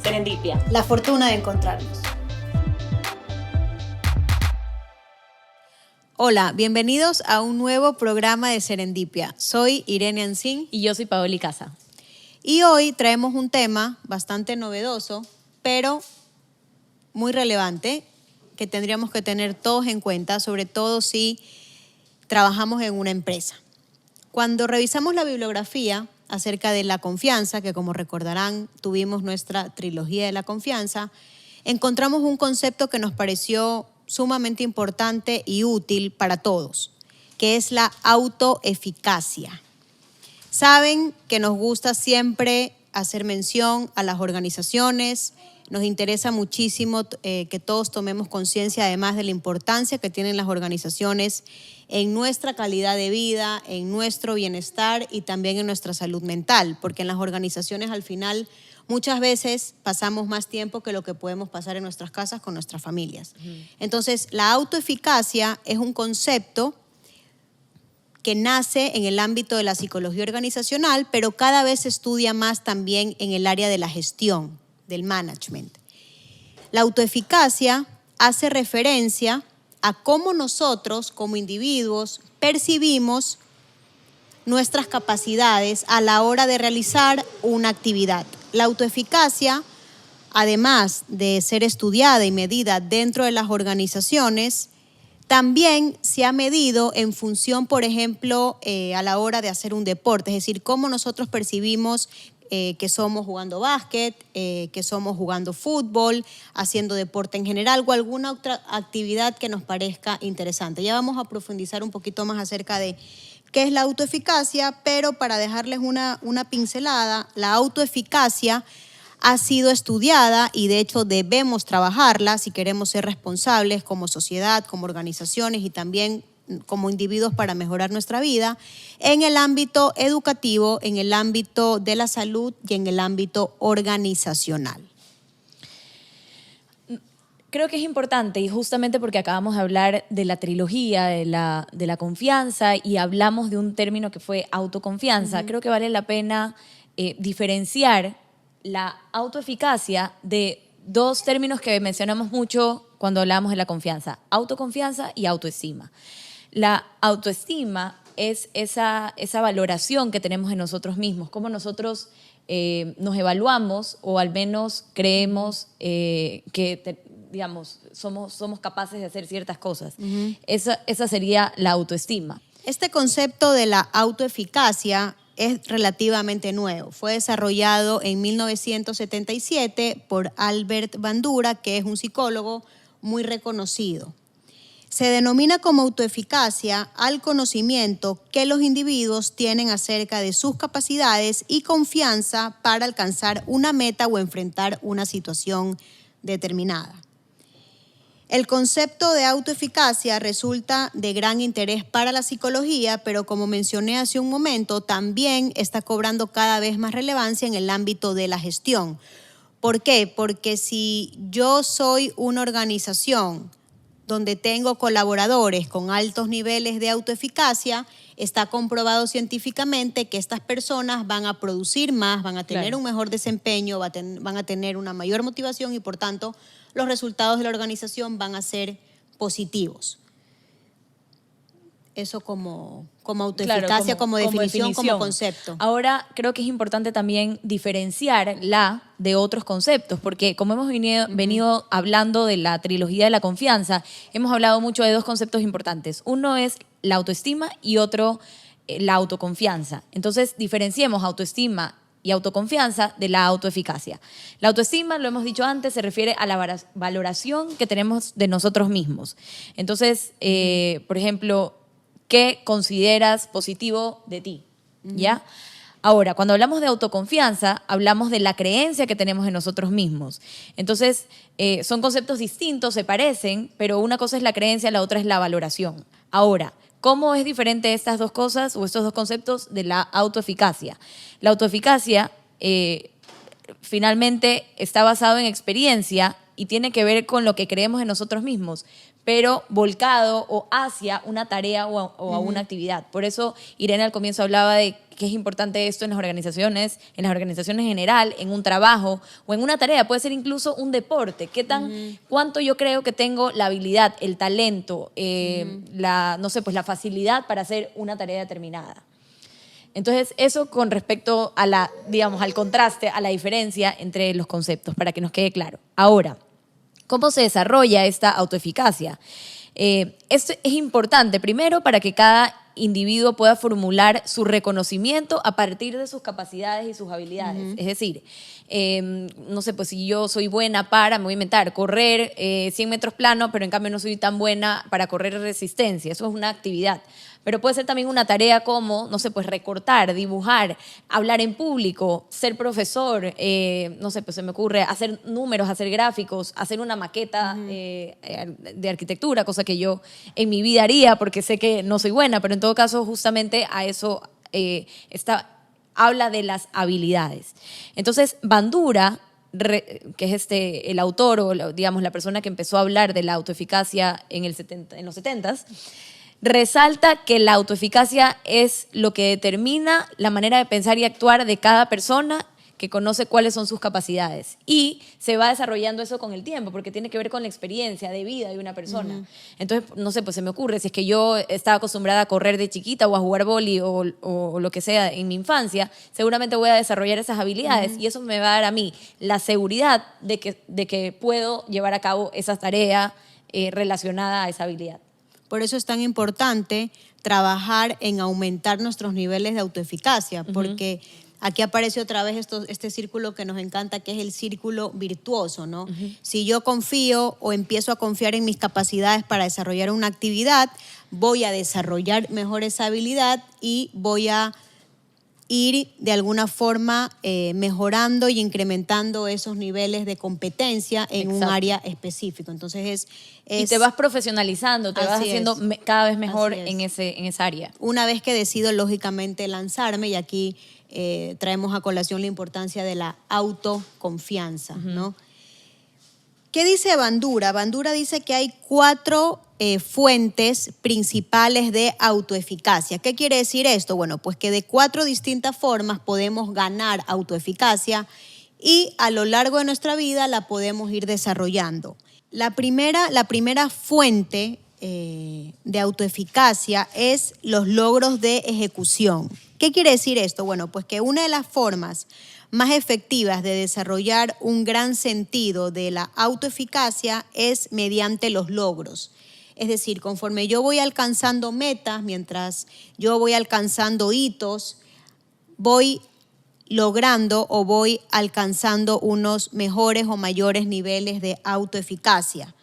Serendipia. La fortuna de encontrarnos. Hola, bienvenidos a un nuevo programa de Serendipia. Soy Irene Ancín. Y yo soy Paoli Casa. Y hoy traemos un tema bastante novedoso, pero muy relevante, que tendríamos que tener todos en cuenta, sobre todo si trabajamos en una empresa. Cuando revisamos la bibliografía acerca de la confianza, que como recordarán tuvimos nuestra trilogía de la confianza, encontramos un concepto que nos pareció sumamente importante y útil para todos, que es la autoeficacia. Saben que nos gusta siempre hacer mención a las organizaciones. Nos interesa muchísimo que todos tomemos conciencia además de la importancia que tienen las organizaciones en nuestra calidad de vida, en nuestro bienestar y también en nuestra salud mental, porque en las organizaciones al final muchas veces pasamos más tiempo que lo que podemos pasar en nuestras casas con nuestras familias. Entonces, la autoeficacia es un concepto que nace en el ámbito de la psicología organizacional, pero cada vez se estudia más también en el área de la gestión, del management. La autoeficacia hace referencia a cómo nosotros, como individuos, percibimos nuestras capacidades a la hora de realizar una actividad. La autoeficacia, además de ser estudiada y medida dentro de las organizaciones, también se ha medido en función, por ejemplo, a la hora de hacer un deporte, es decir, cómo nosotros percibimos que somos jugando básquet, que somos jugando fútbol, haciendo deporte en general o alguna otra actividad que nos parezca interesante. Ya vamos a profundizar un poquito más acerca de qué es la autoeficacia, pero para dejarles una pincelada, la autoeficacia ha sido estudiada y de hecho debemos trabajarla si queremos ser responsables como sociedad, como organizaciones y también como individuos para mejorar nuestra vida en el ámbito educativo, en el ámbito de la salud y en el ámbito organizacional. Creo que es importante y justamente porque acabamos de hablar de la trilogía, de la confianza y hablamos de un término que fue autoconfianza, creo que vale la pena diferenciar la autoeficacia de dos términos que mencionamos mucho cuando hablamos de la confianza, autoconfianza y autoestima. La autoestima es esa valoración que tenemos en nosotros mismos, cómo nosotros nos evaluamos o al menos creemos digamos, somos capaces de hacer ciertas cosas. Esa sería la autoestima. Este concepto de la autoeficacia es relativamente nuevo. Fue desarrollado en 1977 por Albert Bandura, que es un psicólogo muy reconocido. Se denomina como autoeficacia al conocimiento que los individuos tienen acerca de sus capacidades y confianza para alcanzar una meta o enfrentar una situación determinada. El concepto de autoeficacia resulta de gran interés para la psicología, pero como mencioné hace un momento, también está cobrando cada vez más relevancia en el ámbito de la gestión. ¿Por qué? Porque si yo soy una organización donde tengo colaboradores con altos niveles de autoeficacia, está comprobado científicamente que estas personas van a producir más, van a tener un mejor desempeño, van a tener una mayor motivación y por tanto los resultados de la organización van a ser positivos. Eso como autoeficacia, como definición, como concepto. Ahora, creo que es importante también diferenciarla de otros conceptos, porque como hemos venido hablando de la trilogía de la confianza, hemos hablado mucho de dos conceptos importantes. Uno es la autoestima y otro la autoconfianza. Entonces, diferenciemos autoestima y autoconfianza de la autoeficacia. La autoestima, lo hemos dicho antes, se refiere a la valoración que tenemos de nosotros mismos. Entonces, por ejemplo, ¿qué consideras positivo de ti? ¿Ya? Ahora, cuando hablamos de autoconfianza, hablamos de la creencia que tenemos en nosotros mismos. Entonces, son conceptos distintos, se parecen, pero una cosa es la creencia, la otra es la valoración. Ahora, ¿cómo es diferente estas dos cosas o estos dos conceptos de la autoeficacia? La autoeficacia finalmente está basado en experiencia y tiene que ver con lo que creemos en nosotros mismos, pero volcado o hacia una tarea o a una actividad. Por eso Irene al comienzo hablaba de que es importante esto en las organizaciones en general, en un trabajo o en una tarea. Puede ser incluso un deporte. ¿Cuánto yo creo que tengo la habilidad, el talento, no sé, pues la facilidad para hacer una tarea determinada? Entonces, eso con respecto a al contraste, a la diferencia entre los conceptos, para que nos quede claro. Ahora, ¿cómo se desarrolla esta autoeficacia? Esto es importante, primero, para que cada individuo pueda formular su reconocimiento a partir de sus capacidades y sus habilidades. Es decir, no sé, pues si yo soy buena me voy a inventar, correr 100 metros plano, pero en cambio no soy tan buena para correr resistencia. Eso es una actividad. Pero puede ser también una tarea como, no sé, pues recortar, dibujar, hablar en público, ser profesor, no sé, pues se me ocurre hacer números, hacer gráficos, hacer una maqueta de arquitectura, cosa que yo en mi vida haría porque sé que no soy buena, pero en todo caso justamente a eso habla de las habilidades. Entonces, Bandura, que es el autor o digamos la persona que empezó a hablar de la autoeficacia en los 70s, resalta que la autoeficacia es lo que determina la manera de pensar y actuar de cada persona que conoce cuáles son sus capacidades. Y se va desarrollando eso con el tiempo, porque tiene que ver con la experiencia de vida de una persona. Entonces, no sé, pues se me ocurre, si es que yo estaba acostumbrada a correr de chiquita o a jugar vóley o lo que sea en mi infancia, seguramente voy a desarrollar esas habilidades y eso me va a dar a mí la seguridad de que puedo llevar a cabo esa tarea relacionada a esa habilidad. Por eso es tan importante trabajar en aumentar nuestros niveles de autoeficacia, porque aquí aparece otra vez este círculo que nos encanta, que es el círculo virtuoso, ¿no? Si yo confío o empiezo a confiar en mis capacidades para desarrollar una actividad, voy a desarrollar mejor esa habilidad y voy a ir de alguna forma mejorando y incrementando esos niveles de competencia en un área específico. Entonces y te vas profesionalizando, te vas haciendo cada vez mejor en esa área. Una vez que decido lógicamente lanzarme, y aquí traemos a colación la importancia de la autoconfianza, ¿no? ¿Qué dice Bandura? Bandura dice que hay 4 fuentes principales de autoeficacia. ¿Qué quiere decir esto? Bueno, pues que de 4 distintas formas podemos ganar autoeficacia y a lo largo de nuestra vida la podemos ir desarrollando. La primera fuente de autoeficacia es los logros de ejecución. ¿Qué quiere decir esto? Bueno, pues que una de las formas más efectivas de desarrollar un gran sentido de la autoeficacia es mediante los logros. Es decir, conforme yo voy alcanzando metas, mientras yo voy alcanzando hitos, voy logrando o voy alcanzando unos mejores o mayores niveles de autoeficacia.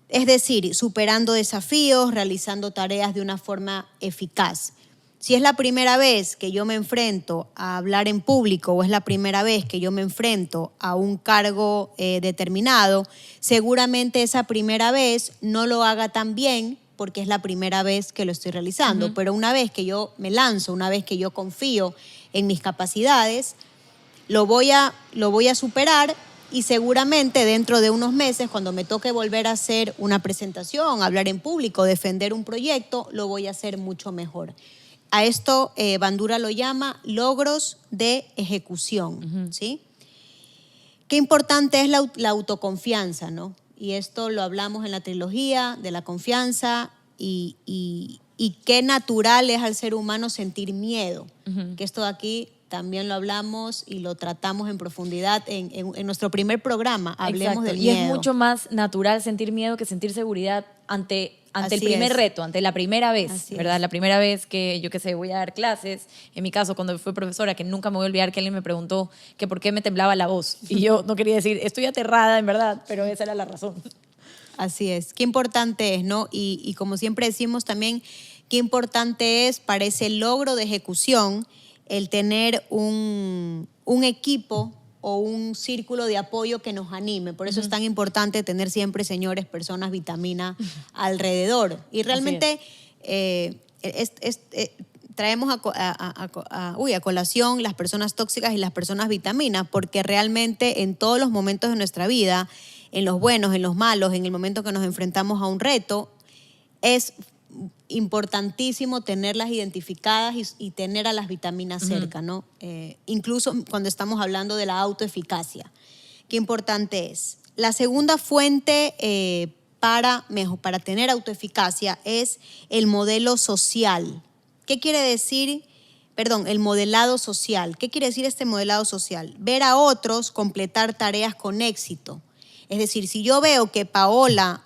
Es decir, superando desafíos, realizando tareas de una forma eficaz. Si es la primera vez que yo me enfrento a hablar en público o es la primera vez que yo me enfrento a un cargo determinado, seguramente esa primera vez no lo haga tan bien porque es la primera vez que lo estoy realizando. Pero una vez que yo me lanzo, una vez que yo confío en mis capacidades, lo voy a superar y seguramente dentro de unos meses, cuando me toque volver a hacer una presentación, hablar en público, defender un proyecto, lo voy a hacer mucho mejor. A esto Bandura lo llama logros de ejecución, ¿sí? Qué importante es la autoconfianza, ¿no? Y esto lo hablamos en la trilogía de la confianza y qué natural es al ser humano sentir miedo. Que esto de aquí también lo hablamos y lo tratamos en profundidad en nuestro primer programa. Hablemos del miedo. Y es mucho más natural sentir miedo que sentir seguridad ante el primer reto, ante la primera vez, ¿verdad? La primera vez que, yo qué sé, voy a dar clases. En mi caso, cuando fui profesora, que nunca me voy a olvidar que alguien me preguntó que por qué me temblaba la voz. Y yo no quería decir, estoy aterrada, en verdad, pero esa era la razón. Así es. Qué importante es, ¿no? Y como siempre decimos también, qué importante es para ese logro de ejecución el tener un equipo o un círculo de apoyo que nos anime. Por eso es tan importante tener siempre, señores, personas vitamina alrededor. Y realmente traemos a colación las personas tóxicas y las personas vitamina, porque realmente en todos los momentos de nuestra vida, en los buenos, en los malos, en el momento que nos enfrentamos a un reto, es importantísimo tenerlas identificadas y tener a las vitaminas cerca, ¿no? Incluso cuando estamos hablando de la autoeficacia. Qué importante es. La segunda fuente para tener autoeficacia es el modelo social. ¿Qué quiere decir? El modelado social. ¿Qué quiere decir este modelado social? Ver a otros completar tareas con éxito. Es decir, si yo veo que Paola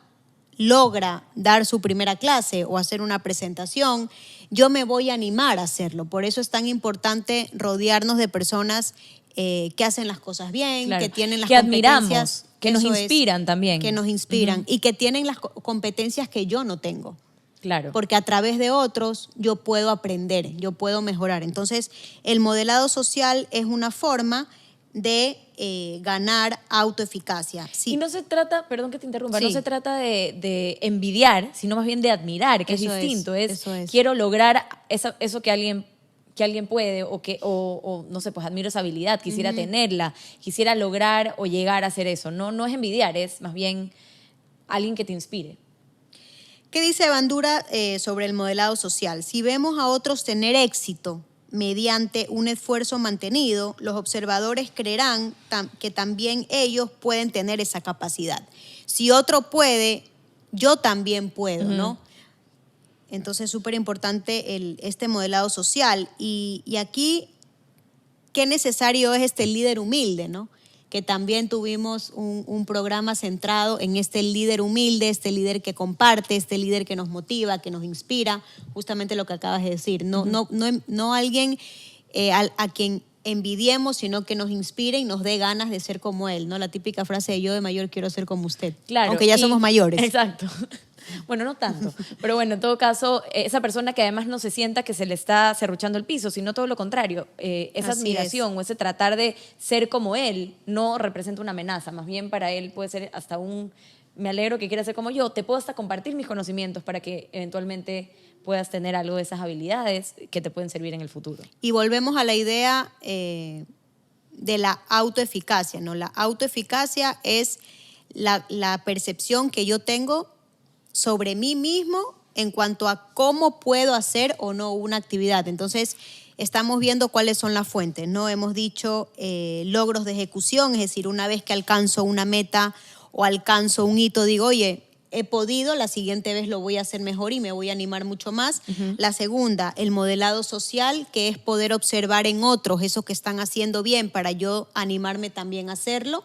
logra dar su primera clase o hacer una presentación, yo me voy a animar a hacerlo. Por eso es tan importante rodearnos de personas que hacen las cosas bien, claro, que tienen las que competencias. Admiramos, que nos inspiran también. Que nos inspiran y que tienen las competencias que yo no tengo. Claro. Porque a través de otros yo puedo aprender, yo puedo mejorar. Entonces, el modelado social es una forma de ganar autoeficacia. Sí. Y no se trata, perdón que te interrumpa, Sí. no se trata de envidiar, sino más bien de admirar, que Eso es distinto. eso es. Quiero lograr eso que alguien puede o no sé, pues admiro esa habilidad, quisiera tenerla, quisiera lograr o llegar a hacer eso. No es envidiar, es más bien alguien que te inspire. ¿Qué dice Bandura sobre el modelado social? Si vemos a otros tener éxito mediante un esfuerzo mantenido, los observadores creerán que también ellos pueden tener esa capacidad. Si otro puede, yo también puedo, ¿no? Entonces es súper importante este modelado social. Y aquí, qué necesario es este líder humilde, ¿no? Que también tuvimos un programa centrado en este líder humilde, este líder que comparte, este líder que nos motiva, que nos inspira, justamente lo que acabas de decir. No alguien a quien envidiemos, sino que nos inspire y nos dé ganas de ser como él, ¿no? La típica frase de yo de mayor quiero ser como usted. Claro, aunque ya somos mayores. Exacto. Bueno, no tanto. Pero bueno, en todo caso, esa persona que además no se sienta que se le está serruchando el piso, sino todo lo contrario. Esa Así admiración o ese tratar de ser como él no representa una amenaza. Más bien para él puede ser hasta me alegro que quieras ser como yo. Te puedo hasta compartir mis conocimientos para que eventualmente puedas tener algo de esas habilidades que te pueden servir en el futuro. Y volvemos a la idea de la autoeficacia, ¿no? La autoeficacia es la percepción que yo tengo sobre mí mismo en cuanto a cómo puedo hacer o no una actividad. Entonces, estamos viendo cuáles son las fuentes, ¿no? Hemos dicho logros de ejecución, es decir, una vez que alcanzo una meta o alcanzo un hito, digo, oye, he podido, la siguiente vez lo voy a hacer mejor y me voy a animar mucho más. La segunda, el modelado social, que es poder observar en otros eso que están haciendo bien para yo animarme también a hacerlo.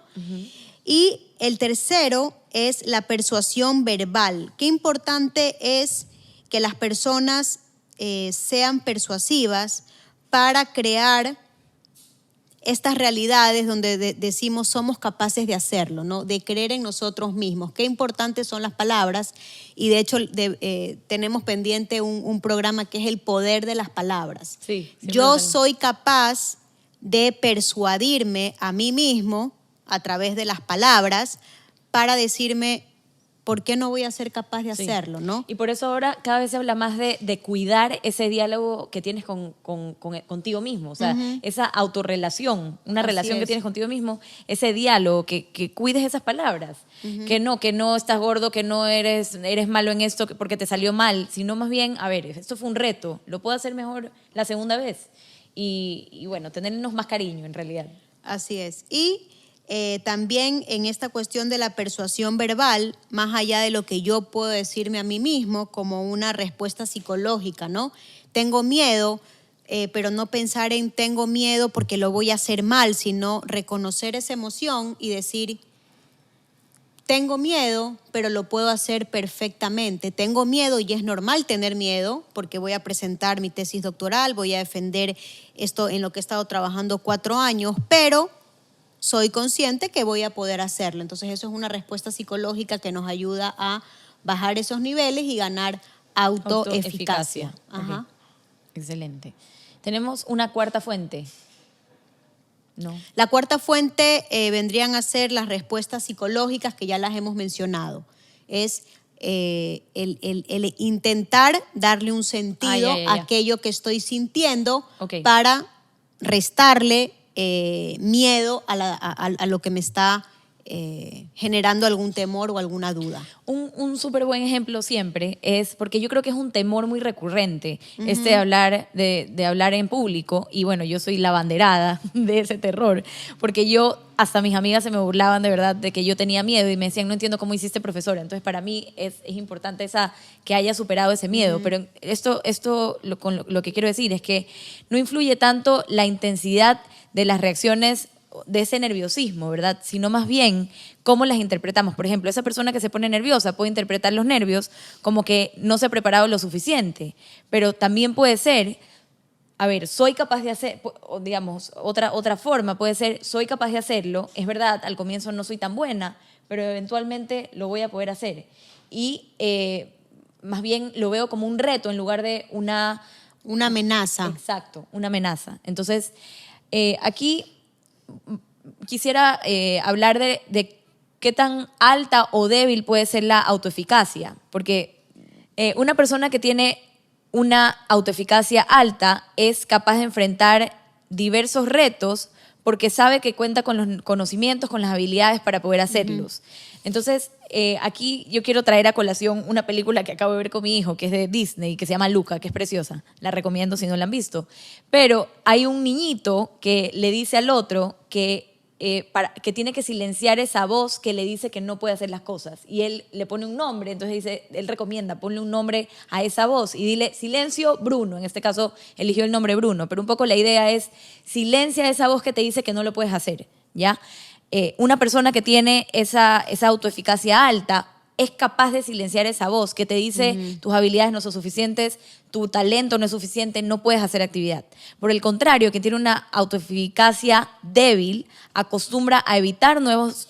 Y el tercero es la persuasión verbal. Qué importante es que las personas sean persuasivas para crear estas realidades donde decimos somos capaces de hacerlo, ¿no? De creer en nosotros mismos. Qué importantes son las palabras y de hecho tenemos pendiente un programa que es el poder de las palabras. Sí, yo soy capaz de persuadirme a mí mismo a través de las palabras para decirme ¿por qué no voy a ser capaz de hacerlo, no? Y por eso ahora cada vez se habla más de cuidar ese diálogo que tienes contigo mismo, o sea, esa autorrelación, una relación que tienes contigo mismo, ese diálogo, que cuides esas palabras, que no estás gordo, que no eres malo en esto porque te salió mal, sino más bien, a ver, esto fue un reto, lo puedo hacer mejor la segunda vez y bueno, tenernos más cariño en realidad. Así es. Y también en esta cuestión de la persuasión verbal, más allá de lo que yo puedo decirme a mí mismo como una respuesta psicológica, ¿no? Tengo miedo, pero no pensar en tengo miedo porque lo voy a hacer mal, sino reconocer esa emoción y decir, tengo miedo, pero lo puedo hacer perfectamente. Tengo miedo y es normal tener miedo porque voy a presentar mi tesis doctoral, voy a defender esto en lo que he estado trabajando 4 años, pero soy consciente que voy a poder hacerlo. Entonces eso es una respuesta psicológica que nos ayuda a bajar esos niveles y ganar autoeficacia. Ajá. Okay. Excelente. Tenemos una cuarta fuente. No. La cuarta fuente vendrían a ser las respuestas psicológicas que ya las hemos mencionado. Es el intentar darle un sentido a aquello que estoy sintiendo para restarle miedo a lo que me está generando algún temor o alguna duda. Un súper buen ejemplo siempre es, porque yo creo que es un temor muy recurrente, de hablar en público, y bueno, yo soy la abanderada de ese terror, porque hasta mis amigas se me burlaban de verdad de que yo tenía miedo y me decían, no entiendo cómo hiciste, profesora. Entonces, para mí es importante que haya superado ese miedo, pero con lo que quiero decir es que no influye tanto la intensidad de las reacciones de ese nerviosismo, ¿verdad? Sino más bien cómo las interpretamos. Por ejemplo, esa persona que se pone nerviosa puede interpretar los nervios como que no se ha preparado lo suficiente, pero también puede ser, a ver, soy capaz de hacer, o digamos, otra forma puede ser, soy capaz de hacerlo, es verdad, al comienzo no soy tan buena, pero eventualmente lo voy a poder hacer. Y más bien lo veo como un reto en lugar de una amenaza. Exacto, una amenaza. Entonces, aquí quisiera hablar de qué tan alta o débil puede ser la autoeficacia, porque una persona que tiene una autoeficacia alta es capaz de enfrentar diversos retos porque sabe que cuenta con los conocimientos, con las habilidades para poder hacerlos. Entonces, aquí yo quiero traer a colación una película que acabo de ver con mi hijo, que es de Disney, que se llama Luca, que es preciosa. La recomiendo si no la han visto. Pero hay un niñito que le dice al otro que tiene que silenciar esa voz que le dice que no puede hacer las cosas. Y él le pone un nombre, entonces él recomienda, ponle un nombre a esa voz y dile, silencio, Bruno. En este caso eligió el nombre Bruno, pero un poco la idea es, silencia esa voz que te dice que no lo puedes hacer, ¿ya? Una persona que tiene esa autoeficacia alta es capaz de silenciar esa voz que te dice tus habilidades no son suficientes, tu talento no es suficiente, no puedes hacer actividad. Por el contrario, quien tiene una autoeficacia débil acostumbra a evitar nuevos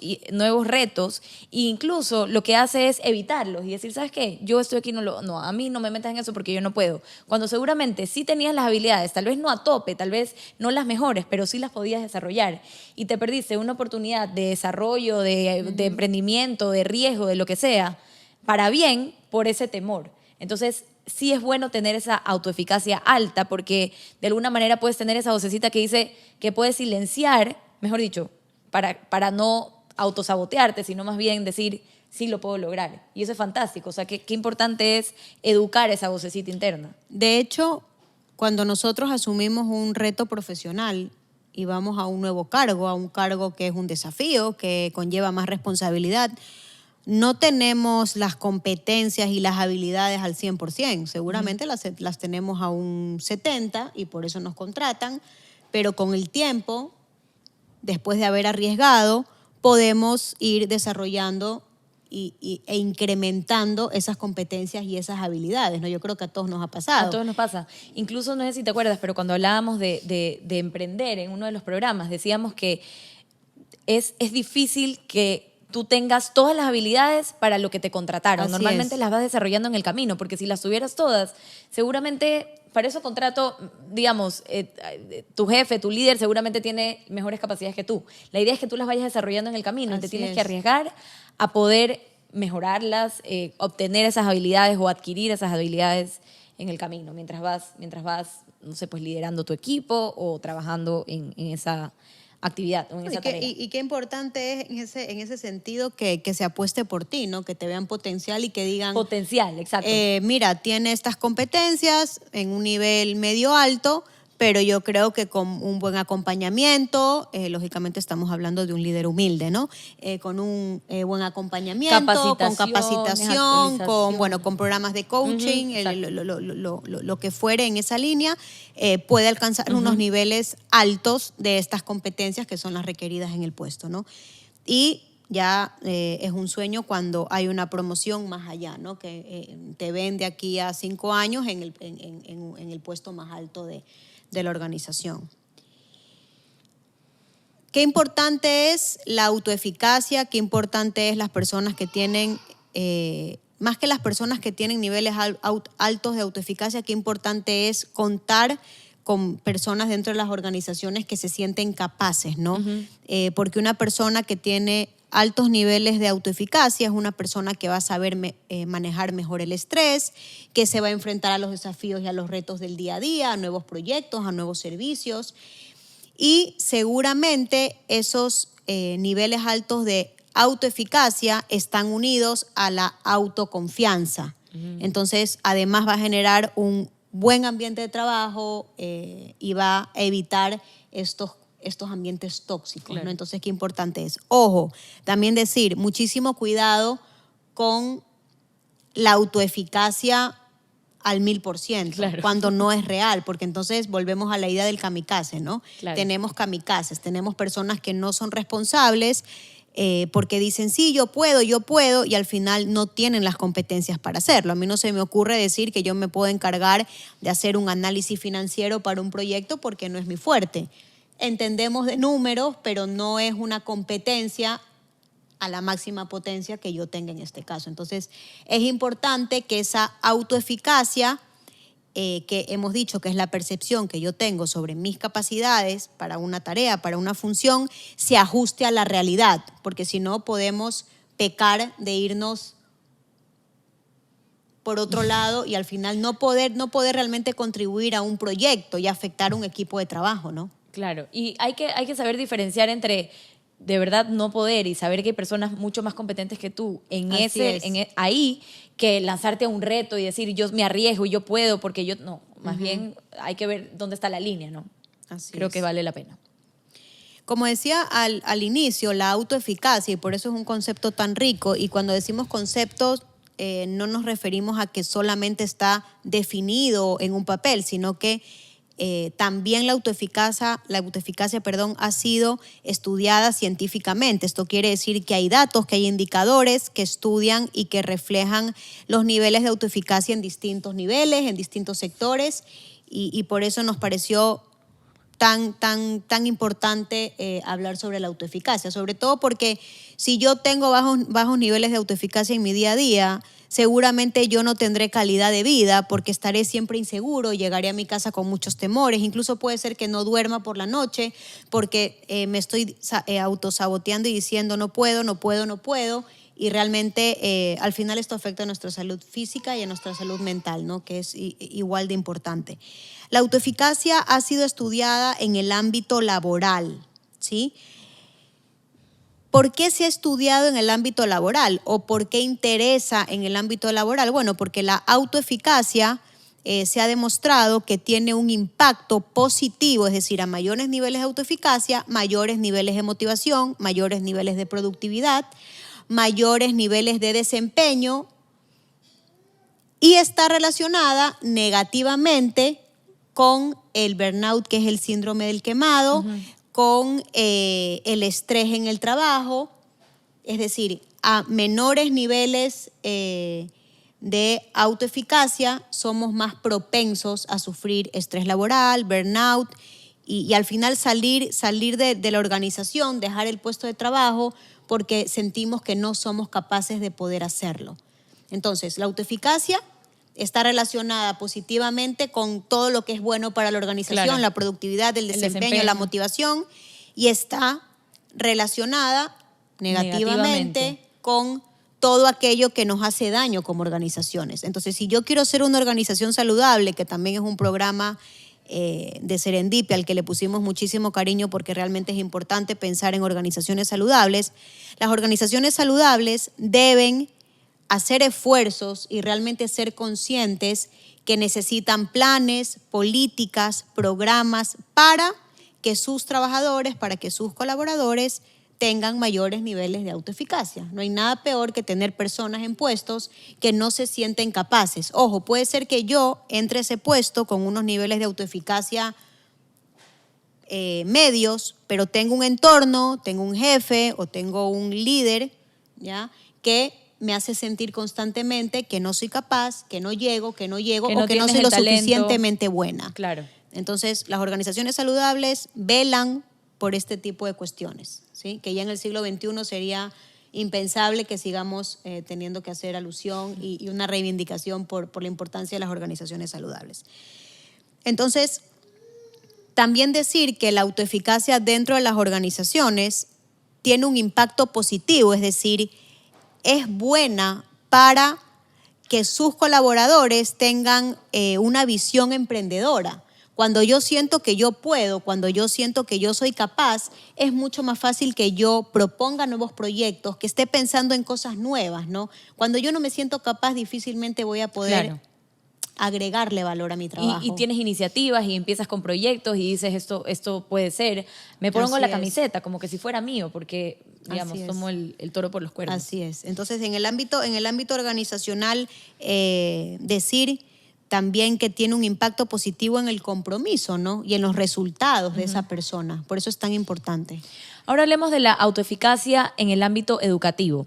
retos e incluso lo que hace es evitarlos y decir, ¿sabes qué? Yo estoy aquí, no, a mí no me metas en eso porque yo no puedo. Cuando seguramente sí tenías las habilidades, tal vez no a tope, tal vez no las mejores, pero sí las podías desarrollar y te perdiste una oportunidad de desarrollo, de emprendimiento, de riesgo, de lo que sea, para bien por ese temor. Entonces, sí es bueno tener esa autoeficacia alta porque de alguna manera puedes tener esa vocecita que dice que puedes silenciar, mejor dicho, para no autosabotearte, sino más bien decir, sí lo puedo lograr. Y eso es fantástico. O sea, qué importante es educar esa vocecita interna. De hecho, cuando nosotros asumimos un reto profesional y vamos a un nuevo cargo, a un cargo que es un desafío, que conlleva más responsabilidad, no tenemos las competencias y las habilidades al 100%. Seguramente las tenemos a un 70% y por eso nos contratan, pero con el tiempo, después de haber arriesgado, podemos ir desarrollando e incrementando esas competencias y esas habilidades, ¿no? Yo creo que a todos nos ha pasado. A todos nos pasa. Incluso, no sé si te acuerdas, pero cuando hablábamos de emprender en uno de los programas, decíamos que es difícil que tú tengas todas las habilidades para lo que te contrataron. Así Normalmente es. las vas desarrollando en el camino, porque si las tuvieras todas, seguramente para eso contrato, digamos, tu jefe, tu líder seguramente tiene mejores capacidades que tú. La idea es que tú las vayas desarrollando en el camino y te tienes que arriesgar a poder mejorarlas, obtener esas habilidades o adquirir esas habilidades en el camino, mientras vas, no sé, pues liderando tu equipo o trabajando en esa actividad o en esa tarea. Y qué importante es en ese sentido que se apueste por ti, ¿no? Que te vean potencial y que digan... Potencial, exacto. Mira, tiene estas competencias en un nivel medio alto, pero yo creo que con un buen acompañamiento, lógicamente estamos hablando de un líder humilde, ¿no? Con un buen acompañamiento, con capacitación, con programas de coaching, lo que fuere en esa línea, puede alcanzar unos niveles altos de estas competencias que son las requeridas en el puesto, ¿no? Y ya es un sueño cuando hay una promoción más allá, ¿no? Que te ven de aquí a 5 años en el puesto más alto de la organización. Qué importante es la autoeficacia, qué importante es las personas que tienen, más que las personas que tienen niveles altos de autoeficacia, qué importante es contar con personas dentro de las organizaciones que se sienten capaces, ¿no? Porque una persona que tiene altos niveles de autoeficacia es una persona que va a saber manejar mejor el estrés, que se va a enfrentar a los desafíos y a los retos del día a día, a nuevos proyectos, a nuevos servicios. Y seguramente esos niveles altos de autoeficacia están unidos a la autoconfianza. Entonces, además va a generar un buen ambiente de trabajo y va a evitar estos ambientes tóxicos, Claro. ¿no? Entonces, qué importante es. Ojo, también decir, muchísimo cuidado con la autoeficacia al 1000%, Claro. cuando no es real, porque entonces volvemos a la idea del kamikaze, ¿no? Claro. Tenemos kamikazes, tenemos personas que no son responsables porque dicen, sí, yo puedo, y al final no tienen las competencias para hacerlo. A mí no se me ocurre decir que yo me puedo encargar de hacer un análisis financiero para un proyecto porque no es mi fuerte. Entendemos de números, pero no es una competencia a la máxima potencia que yo tenga en este caso. Entonces, es importante que esa autoeficacia, que hemos dicho que es la percepción que yo tengo sobre mis capacidades para una tarea, para una función, se ajuste a la realidad, porque si no podemos pecar de irnos por otro lado y al final no poder realmente contribuir a un proyecto y afectar a un equipo de trabajo, ¿no? Claro, y hay que saber diferenciar entre de verdad no poder y saber que hay personas mucho más competentes que tú Así es. ahí que lanzarte a un reto y decir yo me arriesgo y yo puedo porque yo no, más bien hay que ver dónde está la línea, ¿no? Así Creo es. que vale la pena. Como decía al inicio, la autoeficacia, y por eso es un concepto tan rico, y cuando decimos conceptos no nos referimos a que solamente está definido en un papel, sino que también la autoeficacia, ha sido estudiada científicamente. Esto quiere decir que hay datos, que hay indicadores que estudian y que reflejan los niveles de autoeficacia en distintos niveles, en distintos sectores, y por eso nos pareció tan importante hablar sobre la autoeficacia, sobre todo porque si yo tengo bajos niveles de autoeficacia en mi día a día, seguramente yo no tendré calidad de vida porque estaré siempre inseguro, llegaré a mi casa con muchos temores, incluso puede ser que no duerma por la noche porque me estoy autosaboteando y diciendo no puedo, y realmente al final esto afecta a nuestra salud física y a nuestra salud mental, ¿no? Que es igual de importante. La autoeficacia ha sido estudiada en el ámbito laboral, ¿sí? ¿Por qué se ha estudiado en el ámbito laboral o por qué interesa en el ámbito laboral? Bueno, porque la autoeficacia se ha demostrado que tiene un impacto positivo, es decir, a mayores niveles de autoeficacia, mayores niveles de motivación, mayores niveles de productividad, mayores niveles de desempeño, y está relacionada negativamente con el burnout, que es el síndrome del quemado, con el estrés en el trabajo, es decir, a menores niveles de autoeficacia somos más propensos a sufrir estrés laboral, burnout, y al final salir de la organización, dejar el puesto de trabajo porque sentimos que no somos capaces de poder hacerlo. Entonces, la autoeficacia está relacionada positivamente con todo lo que es bueno para la organización, Claro. la productividad, el desempeño, la motivación, y está relacionada negativamente con todo aquello que nos hace daño como organizaciones. Entonces, si yo quiero ser una organización saludable, que también es un programa de Serendipia al que le pusimos muchísimo cariño porque realmente es importante pensar en organizaciones saludables, las organizaciones saludables deben hacer esfuerzos y realmente ser conscientes que necesitan planes, políticas, programas para que sus trabajadores, para que sus colaboradores tengan mayores niveles de autoeficacia. No hay nada peor que tener personas en puestos que no se sienten capaces. Ojo, puede ser que yo entre a ese puesto con unos niveles de autoeficacia medios, pero tengo un entorno, tengo un jefe o tengo un líder, ¿ya?, que me hace sentir constantemente que no soy capaz, que no llego, o que no tienes soy el lo talento suficientemente buena. Claro. Entonces, las organizaciones saludables velan por este tipo de cuestiones, ¿sí? Que ya en el siglo XXI sería impensable que sigamos teniendo que hacer alusión y una reivindicación por la importancia de las organizaciones saludables. Entonces, también decir que la autoeficacia dentro de las organizaciones tiene un impacto positivo, es decir, es buena para que sus colaboradores tengan una visión emprendedora. Cuando yo siento que yo puedo, cuando yo siento que yo soy capaz, es mucho más fácil que yo proponga nuevos proyectos, que esté pensando en cosas nuevas, ¿no? Cuando yo no me siento capaz, difícilmente voy a poder Claro. agregarle valor a mi trabajo. Y tienes iniciativas y empiezas con proyectos y dices, esto puede ser. Me pongo Así la es. camiseta como que si fuera mío, porque, digamos, Así es. tomo el toro por los cuernos. Así es. Entonces, en el ámbito organizacional, decir también que tiene un impacto positivo en el compromiso, ¿no? Y en los resultados de esa persona. Por eso es tan importante. Ahora hablemos de la autoeficacia en el ámbito educativo.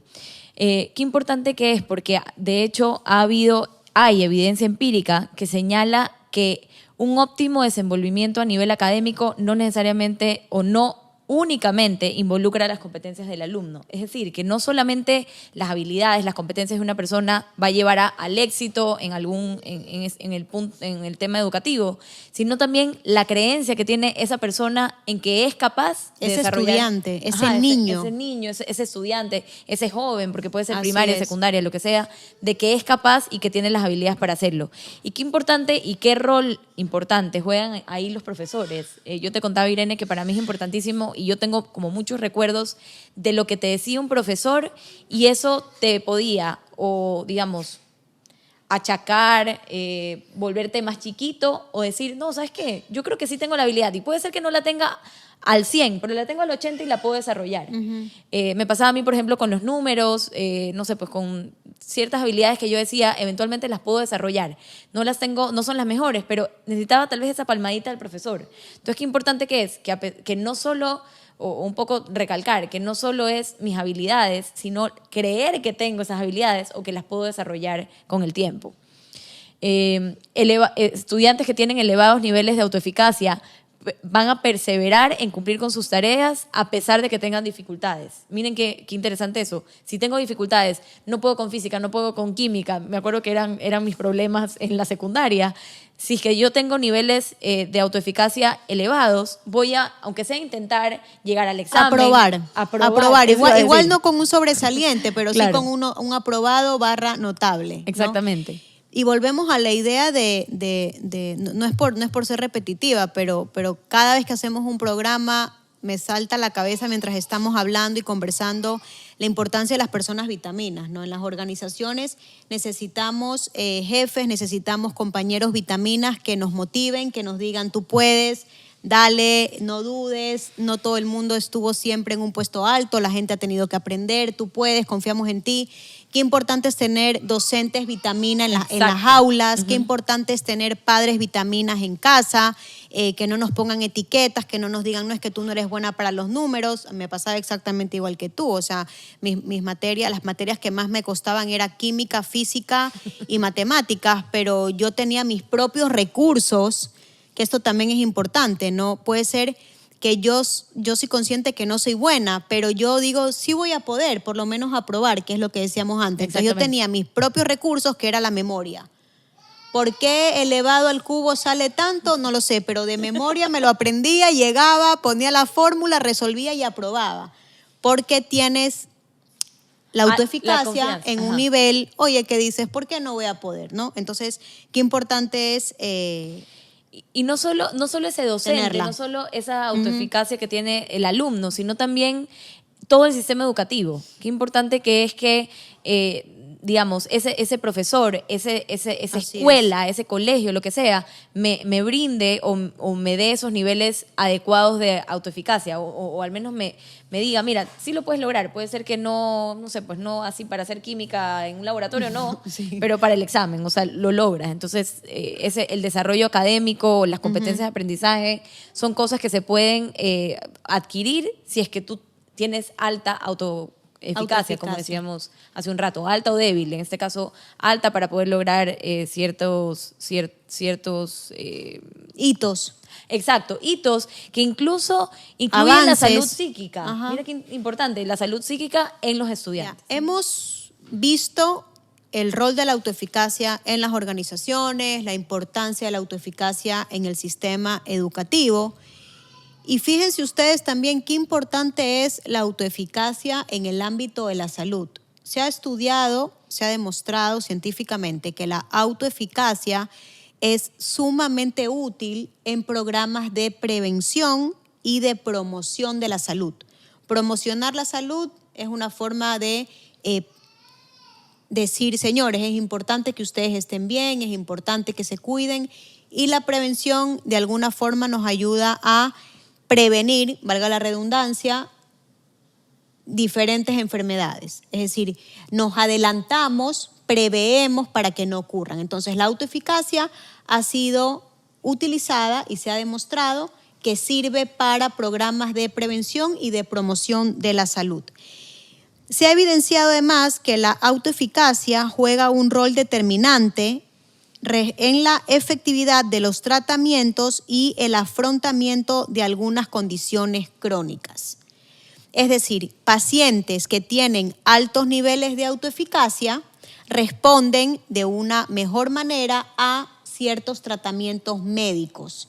Qué importante que es, porque de hecho hay evidencia empírica que señala que un óptimo desenvolvimiento a nivel académico no necesariamente o no únicamente involucra las competencias del alumno. Es decir, que no solamente las habilidades, las competencias de una persona va a llevar al éxito en el tema educativo, sino también la creencia que tiene esa persona en que es capaz de Ese desarrollar. estudiante, ese niño. Ese niño, ese estudiante, ese joven, porque puede ser Así primaria, es. secundaria, lo que sea, de que es capaz y que tiene las habilidades para hacerlo. Y qué importante y qué rol importante juegan ahí los profesores. Yo te contaba, Irene, que para mí es importantísimo y yo tengo como muchos recuerdos de lo que te decía un profesor y eso te podía, o digamos, achacar, volverte más chiquito o decir, no, ¿sabes qué? Yo creo que sí tengo la habilidad y puede ser que no la tenga al 100, pero la tengo al 80 y la puedo desarrollar. Me pasaba a mí, por ejemplo, con los números, no sé, pues con ciertas habilidades que yo decía, eventualmente las puedo desarrollar. No las tengo, no son las mejores, pero necesitaba tal vez esa palmadita del profesor. Entonces, qué importante que es, que no solo, o un poco recalcar, que no solo es mis habilidades, sino creer que tengo esas habilidades o que las puedo desarrollar con el tiempo. Estudiantes que tienen elevados niveles de autoeficacia van a perseverar en cumplir con sus tareas a pesar de que tengan dificultades. Miren qué interesante eso. Si tengo dificultades, no puedo con física, no puedo con química, me acuerdo que eran mis problemas en la secundaria. Si es que yo tengo niveles de autoeficacia elevados, voy a, aunque sea intentar llegar al examen. Aprobar. Eso iba a Igual decir. no con un sobresaliente, pero Claro. sí con un aprobado / notable, ¿no? Exactamente. Y volvemos a la idea no es por ser repetitiva, pero cada vez que hacemos un programa me salta a la cabeza mientras estamos hablando y conversando la importancia de las personas vitaminas, ¿no? En las organizaciones necesitamos jefes, necesitamos compañeros vitaminas que nos motiven, que nos digan tú puedes, dale, no dudes, no todo el mundo estuvo siempre en un puesto alto, la gente ha tenido que aprender, tú puedes, confiamos en ti. Qué importante es tener docentes vitamina en las aulas, qué importante es tener padres vitaminas en casa, que no nos pongan etiquetas, que no nos digan, no es que tú no eres buena para los números. Me pasaba exactamente igual que tú, o sea, mis materias, las materias que más me costaban era química, física y matemáticas, pero yo tenía mis propios recursos, que esto también es importante, ¿no? Puede ser que yo soy consciente que no soy buena, pero yo digo, sí voy a poder, por lo menos aprobar, que es lo que decíamos antes. Entonces yo tenía mis propios recursos, que era la memoria. ¿Por qué elevado al cubo sale tanto? No lo sé, pero de memoria me lo aprendía, llegaba, ponía la fórmula, resolvía y aprobaba. Porque tienes la autoeficacia en un nivel, oye, que dices, ¿por qué no voy a poder? ¿No? Entonces, qué importante es... Y no solo ese docente, tenerla. no solo esa autoeficacia que tiene el alumno, sino también todo el sistema educativo. Qué importante que es que, digamos, ese profesor, esa escuela, ese colegio, lo que sea, me brinde o me dé esos niveles adecuados de autoeficacia o al menos me diga, mira, sí lo puedes lograr. Puede ser que no sé, pues no así para hacer química en un laboratorio, no, sí, pero para el examen, o sea, lo logras. Entonces, el desarrollo académico, las competencias de aprendizaje, son cosas que se pueden adquirir si es que tú tienes alta autoeficacia, como decíamos hace un rato, alta o débil, en este caso alta para poder lograr ciertos hitos. Exacto, hitos que incluso incluyen avances. La salud psíquica. Ajá. Mira qué importante, la salud psíquica en los estudiantes. Ya. Hemos visto el rol de la autoeficacia en las organizaciones, la importancia de la autoeficacia en el sistema educativo. Y fíjense ustedes también qué importante es la autoeficacia en el ámbito de la salud. Se ha estudiado, se ha demostrado científicamente que la autoeficacia es sumamente útil en programas de prevención y de promoción de la salud. Promocionar la salud es una forma de decir, señores, es importante que ustedes estén bien, es importante que se cuiden, y la prevención de alguna forma nos ayuda a prevenir, valga la redundancia, diferentes enfermedades. Es decir, nos adelantamos, preveemos para que no ocurran. Entonces, la autoeficacia ha sido utilizada y se ha demostrado que sirve para programas de prevención y de promoción de la salud. Se ha evidenciado además que la autoeficacia juega un rol determinante en la efectividad de los tratamientos y el afrontamiento de algunas condiciones crónicas. Es decir, pacientes que tienen altos niveles de autoeficacia responden de una mejor manera a ciertos tratamientos médicos.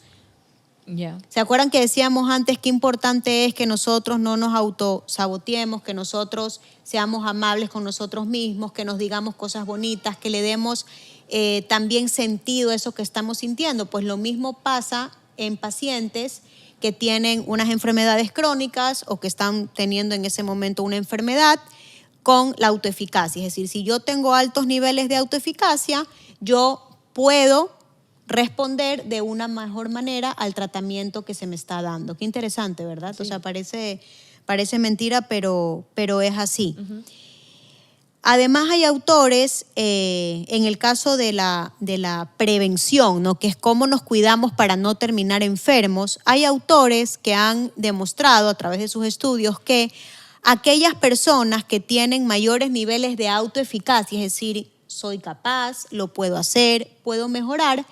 Yeah. ¿Se acuerdan que decíamos antes qué importante es que nosotros no nos autosaboteemos, que nosotros seamos amables con nosotros mismos, que nos digamos cosas bonitas, que le demos también sentido a eso que estamos sintiendo? Pues lo mismo pasa en pacientes que tienen unas enfermedades crónicas o que están teniendo en ese momento una enfermedad con la autoeficacia. Es decir, si yo tengo altos niveles de autoeficacia, yo puedo responder de una mejor manera al tratamiento que se me está dando. Qué interesante, ¿verdad? Sí. O sea, parece mentira, pero es así. Uh-huh. Además, hay autores, en el caso de la prevención, ¿no?, que es cómo nos cuidamos para no terminar enfermos, hay autores que han demostrado a través de sus estudios que aquellas personas que tienen mayores niveles de autoeficacia, es decir, soy capaz, lo puedo hacer, puedo mejorar,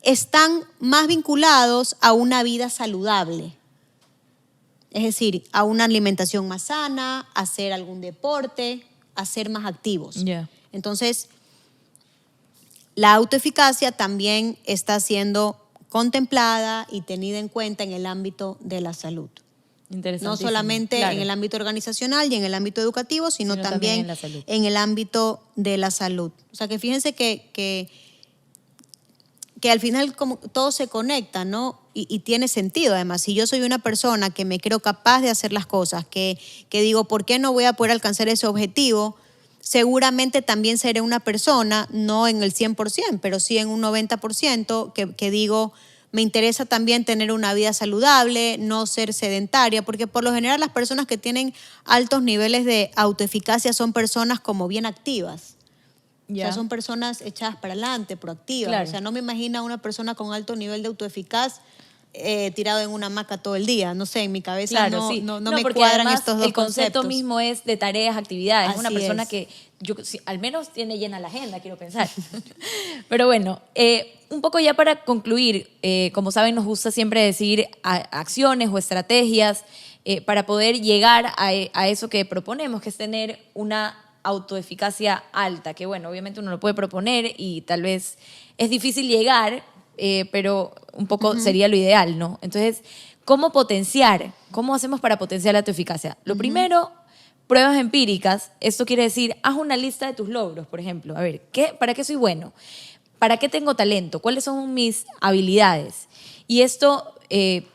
están más vinculados a una vida saludable. Es decir, a una alimentación más sana, a hacer algún deporte, a ser más activos. Yeah. Entonces, la autoeficacia también está siendo contemplada y tenida en cuenta en el ámbito de la salud. No solamente en el ámbito organizacional y en el ámbito educativo, sino también en el ámbito de la salud. O sea, que fíjense que al final como todo se conecta, ¿no? Y tiene sentido además. Si yo soy una persona que me creo capaz de hacer las cosas, que digo, ¿por qué no voy a poder alcanzar ese objetivo? Seguramente también seré una persona, no en el 100%, pero sí en un 90%, que digo, me interesa también tener una vida saludable, no ser sedentaria, porque por lo general las personas que tienen altos niveles de autoeficacia son personas como bien activas. Yeah. O sea, son personas echadas para adelante, proactivas. Claro. O sea, no me imagino a una persona con alto nivel de autoeficaz tirado en una hamaca todo el día. No sé, en mi cabeza claro, no me cuadran estos dos el concepto conceptos. Mismo es de tareas, actividades. Así es una persona que al menos tiene llena la agenda, quiero pensar. Pero bueno, un poco ya para concluir, como saben, nos gusta siempre decir acciones o estrategias para poder llegar a eso que proponemos, que es tener una autoeficacia alta, que bueno, obviamente uno lo puede proponer y tal vez es difícil llegar, pero un poco sería lo ideal, ¿no? Entonces, ¿cómo potenciar? ¿Cómo hacemos para potenciar la autoeficacia? Lo primero, pruebas empíricas. Esto quiere decir, haz una lista de tus logros, por ejemplo. A ver, ¿para qué soy bueno? ¿Para qué tengo talento? ¿Cuáles son mis habilidades? Y esto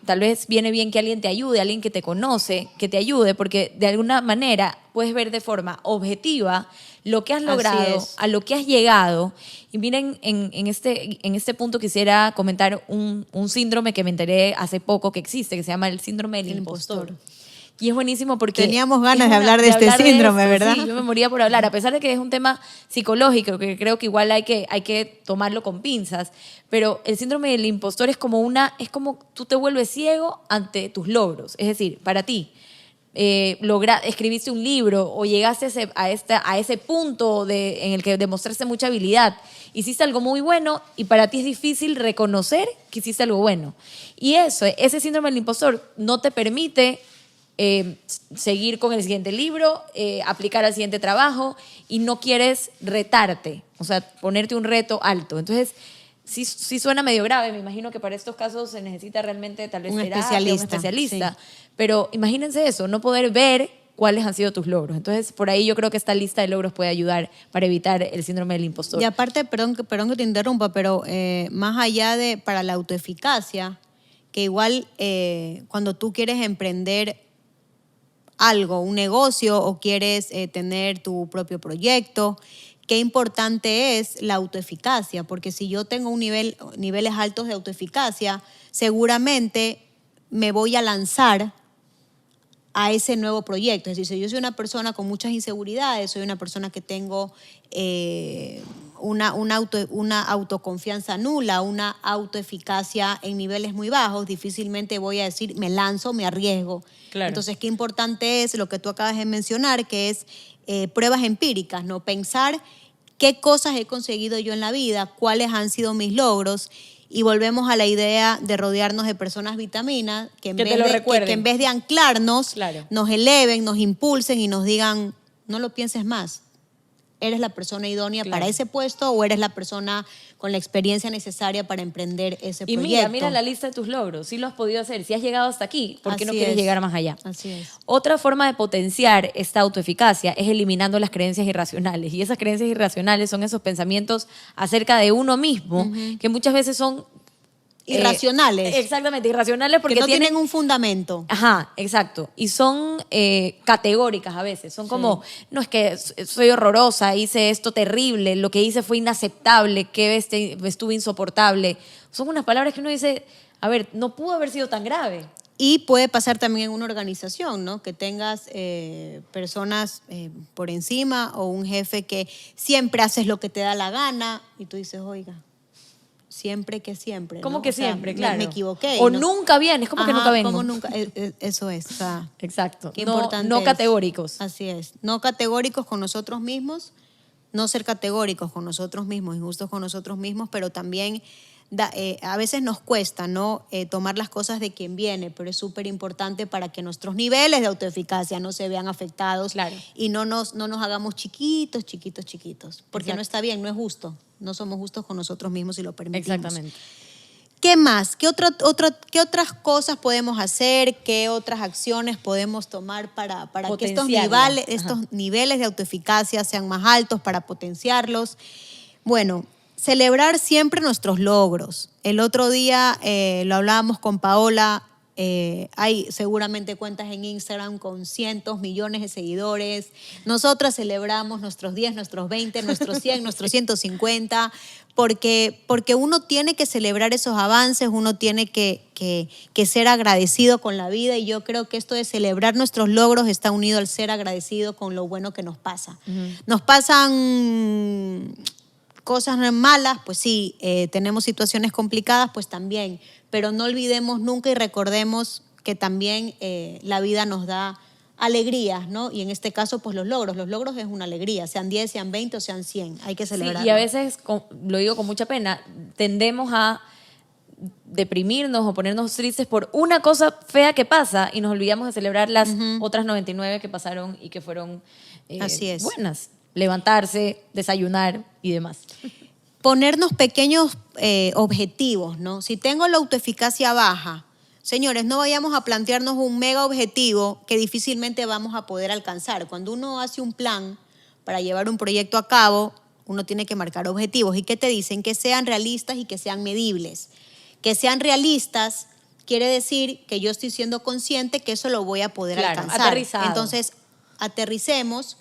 tal vez viene bien que alguien te ayude, alguien que te conoce, que te ayude, porque de alguna manera puedes ver de forma objetiva lo que has logrado, a lo que has llegado. Y miren, en este punto quisiera comentar un síndrome que me enteré hace poco que existe, que se llama el síndrome del impostor. Y es buenísimo porque... Teníamos ganas de hablar de este síndrome, ¿verdad? Sí, yo me moría por hablar, a pesar de que es un tema psicológico, que creo que igual hay que tomarlo con pinzas, pero el síndrome del impostor es como tú te vuelves ciego ante tus logros. Es decir, para ti, escribiste un libro o llegaste a ese punto en el que demostraste mucha habilidad, hiciste algo muy bueno y para ti es difícil reconocer que hiciste algo bueno. Y ese síndrome del impostor no te permite seguir con el siguiente libro, aplicar al siguiente trabajo y no quieres retarte, o sea, ponerte un reto alto. Entonces, sí suena medio grave. Me imagino que para estos casos se necesita realmente tal vez un especialista. Sí. Pero imagínense eso, no poder ver cuáles han sido tus logros. Entonces, por ahí yo creo que esta lista de logros puede ayudar para evitar el síndrome del impostor. Y aparte, perdón que te interrumpa, pero más allá de para la autoeficacia, que igual cuando tú quieres emprender algo, un negocio o quieres tener tu propio proyecto, qué importante es la autoeficacia, porque si yo tengo niveles altos de autoeficacia, seguramente me voy a lanzar a ese nuevo proyecto. Es decir, si yo soy una persona con muchas inseguridades, soy una persona que tengo una autoconfianza nula, una autoeficacia en niveles muy bajos, difícilmente voy a decir me lanzo, me arriesgo. Claro. Entonces, qué importante es lo que tú acabas de mencionar, que es pruebas empíricas, ¿no? Pensar qué cosas he conseguido yo en la vida, cuáles han sido mis logros. Y volvemos a la idea de rodearnos de personas vitaminas que en vez de anclarnos, claro, nos eleven, nos impulsen y nos digan, no lo pienses más. ¿Eres la persona idónea claro, para ese puesto o eres la persona con la experiencia necesaria para emprender ese proyecto? Y mira la lista de tus logros. Sí lo has podido hacer. Si has llegado hasta aquí, ¿por qué no quieres llegar más allá? Así es. Otra forma de potenciar esta autoeficacia es eliminando las creencias irracionales. Y esas creencias irracionales son esos pensamientos acerca de uno mismo que muchas veces son irracionales. Exactamente, irracionales porque que no tienen un fundamento. Ajá, exacto. Y son categóricas a veces. Son como, no, es que soy horrorosa, hice esto terrible, lo que hice fue inaceptable, que estuve insoportable. Son unas palabras que uno dice, a ver, no pudo haber sido tan grave. Y puede pasar también en una organización, ¿no? Que tengas personas por encima o un jefe que siempre haces lo que te da la gana y tú dices, oiga, siempre que siempre. ¿Cómo ¿no? que o sea, siempre? Claro. Me equivoqué. O ¿no? Nunca vienes, ¿cómo que nunca vengo? ¿Cómo nunca? Eso es. O sea, exacto. Qué importante no es. categóricos. Así es. No categóricos con nosotros mismos, no ser categóricos con nosotros mismos, injustos con nosotros mismos, pero también a veces nos cuesta, ¿no? Tomar las cosas de quien viene, pero es súper importante para que nuestros niveles de autoeficacia no se vean afectados, claro, y no nos hagamos chiquitos, porque exacto, no está bien, no es justo. No somos justos con nosotros mismos si lo permitimos. Exactamente. ¿Qué más? ¿Qué otras cosas podemos hacer? ¿Qué otras acciones podemos tomar para que estos niveles de autoeficacia sean más altos, para potenciarlos? Bueno, celebrar siempre nuestros logros. El otro día lo hablábamos con Paola. Hay seguramente cuentas en Instagram con cientos, millones de seguidores. Nosotras celebramos nuestros 10, nuestros 20, nuestros 100, nuestros 150, porque uno tiene que celebrar esos avances, uno tiene que ser agradecido con la vida, y yo creo que esto de celebrar nuestros logros está unido al ser agradecido con lo bueno que nos pasa. Nos pasan cosas malas, pues sí, tenemos situaciones complicadas, pues también, pero no olvidemos nunca y recordemos que también la vida nos da alegrías, ¿no? Y en este caso, pues los logros es una alegría, sean 10, sean 20 o sean 100, hay que celebrarlo. Sí, y a veces, lo digo con mucha pena, tendemos a deprimirnos o ponernos tristes por una cosa fea que pasa y nos olvidamos de celebrar las otras 99 que pasaron y que fueron Así es. buenas. Levantarse, desayunar y demás. Ponernos pequeños objetivos, ¿no? Si tengo la autoeficacia baja, señores, no vayamos a plantearnos un mega objetivo que difícilmente vamos a poder alcanzar. Cuando uno hace un plan para llevar un proyecto a cabo, uno tiene que marcar objetivos. ¿Y qué te dicen? Que sean realistas y que sean medibles. Que sean realistas quiere decir que yo estoy siendo consciente que eso lo voy a poder alcanzar. Aterrizado. Entonces, aterricemos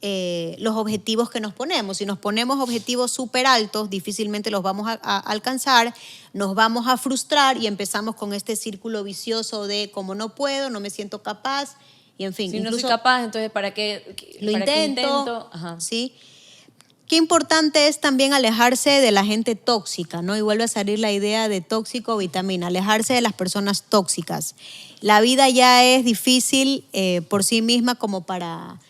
los objetivos que nos ponemos. Si nos ponemos objetivos súper altos, difícilmente los vamos a alcanzar, nos vamos a frustrar y empezamos con este círculo vicioso de como no puedo, no me siento capaz, y en fin. Si no soy capaz, entonces ¿para qué lo intento? Ajá. ¿Sí? Qué importante es también alejarse de la gente tóxica, ¿no? Y vuelve a salir la idea de tóxico vitamina, alejarse de las personas tóxicas. La vida ya es difícil por sí misma como para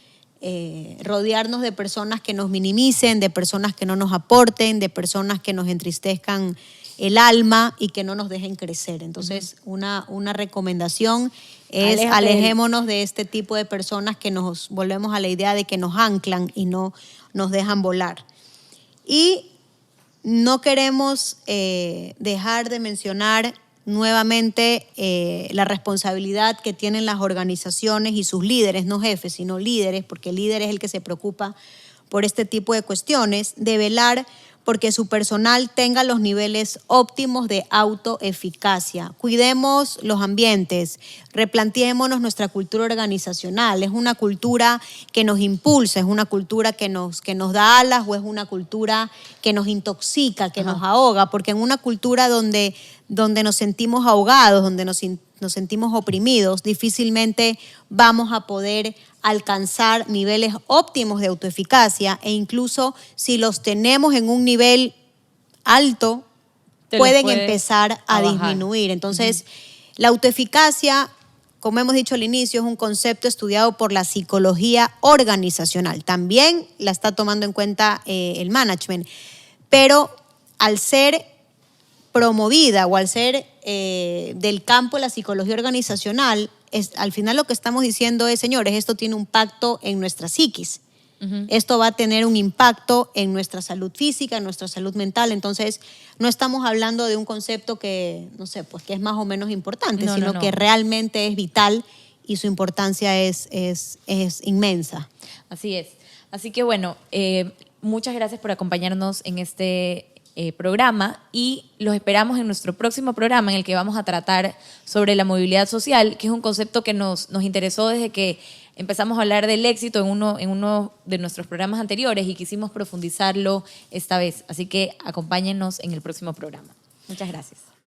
rodearnos de personas que nos minimicen, de personas que no nos aporten, de personas que nos entristezcan el alma y que no nos dejen crecer. Entonces, una recomendación es alejémonos de este tipo de personas que nos volvemos a la idea de que nos anclan y no nos dejan volar. Y no queremos dejar de mencionar nuevamente la responsabilidad que tienen las organizaciones y sus líderes, no jefes, sino líderes, porque el líder es el que se preocupa por este tipo de cuestiones, de velar porque su personal tenga los niveles óptimos de autoeficacia. Cuidemos los ambientes, replanteémonos nuestra cultura organizacional. ¿Es una cultura que nos impulsa, es una cultura que nos da alas o es una cultura que nos intoxica, que nos ahoga? Porque en una cultura donde nos sentimos ahogados, donde nos sentimos oprimidos, difícilmente vamos a poder alcanzar niveles óptimos de autoeficacia, e incluso si los tenemos en un nivel alto, pueden empezar a disminuir. Entonces, la autoeficacia, como hemos dicho al inicio, es un concepto estudiado por la psicología organizacional. También la está tomando en cuenta el management, pero al ser promovida o al ser del campo de la psicología organizacional, al final lo que estamos diciendo es, señores, esto tiene un impacto en nuestra psiquis. Esto va a tener un impacto en nuestra salud física, en nuestra salud mental. Entonces, no estamos hablando de un concepto que, no sé, pues que es más o menos importante, sino que realmente es vital y su importancia es inmensa. Así es. Así que bueno, muchas gracias por acompañarnos en este programa y los esperamos en nuestro próximo programa en el que vamos a tratar sobre la movilidad social, que es un concepto que nos interesó desde que empezamos a hablar del éxito en uno de nuestros programas anteriores y quisimos profundizarlo esta vez. Así que acompáñennos en el próximo programa. Muchas gracias.